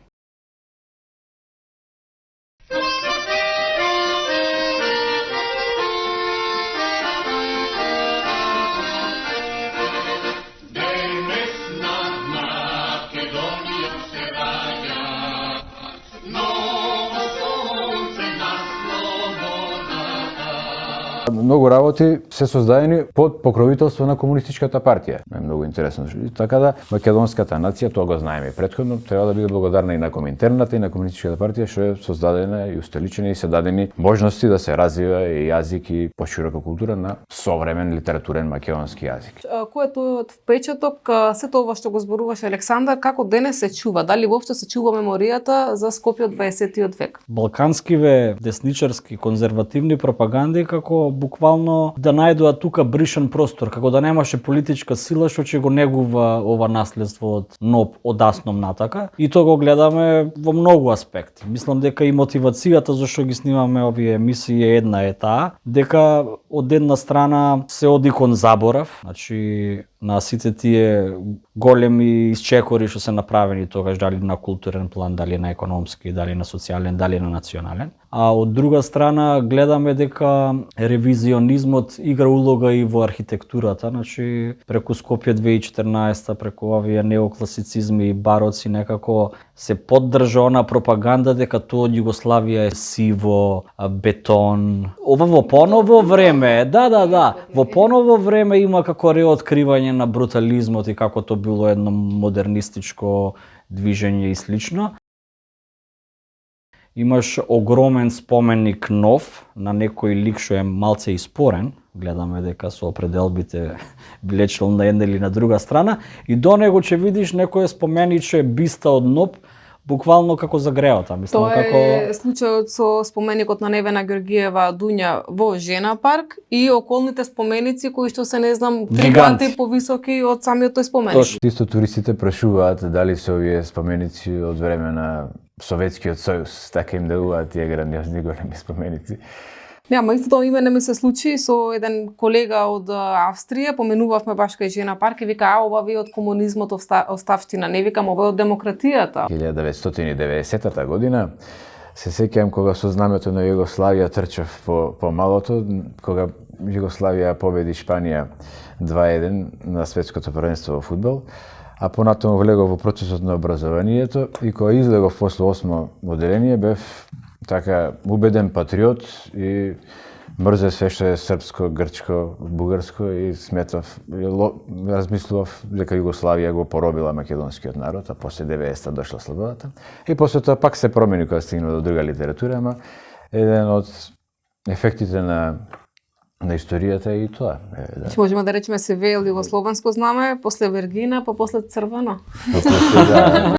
Speaker 10: Многу работи се создадени под покровителство на комунистичката партија. Е многу интересно. Така да македонската нација, тоа го знаеме и претходно, треба да биде благодарна и на Коминтерната и на комунистичката партија што е создадена и устеличена и се дадени можности да се развива и јазик и поширока култура на современ литературен македонски јазик.
Speaker 3: Кој е тој впечаток, сето ова што го зборуваше Александар, како денес се чува? Дали воопшто се чува меморијата за Скопје од 20-тиот век?
Speaker 2: Балканскиве десничарски конзервативни пропаганди како буквално буквално да најдоа тука бришен простор, како да немаше политичка сила што ќе го негува ова наследство од НОП одасном натака. И тоа го гледаме во многу аспекти. Мислам дека и мотивацијата зашто ги снимаме овие емисии една е таа, дека од една страна се оди кон заборав, значи на сите тие големи исчекори што се направени тогаш, дали на културен план, дали на економски, дали на социјален, дали на национален. А од друга страна гледаме дека ревизионизмот игра улога и во архитектурата, значи преку Скопје 2014, преку овие неокласицизми и бароци некако се поддржа она пропаганда дека тоа од Југославија е сиво, бетон. Ова во поново време, да, во поново време има како реоткривање на брутализмот и како тоа било едно модернистичко движење и слично. Имаш огромен споменик нов на некој лик што е малце испорен, гледаме дека со определбите биле член на една или на друга страна, и до него ќе видиш некој спомениче биста од НОП, буквално како загреота. Мислам,
Speaker 3: Тоа е случајот со споменикот на Невена Георгиева Дуња во Жена парк и околните споменици кои што се не знам 3 пати повисоки од самиот тој споменик.
Speaker 10: Исто туристите прашуваат дали се овие споменици од време на Советскиот сојуз, така им делуваат тие грандиозни големи споменици.
Speaker 3: Ама исто тоа име не ми се случи со еден колега од Австрија, поменувавме баш кај Жена парк и вика, ова ви од комунизмот оставштина, не викам, ова е од демократијата.
Speaker 10: 1990 година се сеќавам кога со знамето на Југославија трчав по малото, кога Југославија победи Шпанија 2-1 на светското првенство во фудбал, а понатаму влегов во процесот на образованието и кога излегов после 8 одделение бев така убеден патриот и мрзев све што е српско, грчко, бугарско и сметав, размислував дека Југославија го поробила македонскиот народ, а после 90-та дошла слободата. И после тоа пак се промени кога стигна до друга литература, ама еден од ефектите на историјата е и тоа.
Speaker 3: Че можеме да речеме се веел југословенско знаме, после Вергина, па после црвено.
Speaker 10: Да.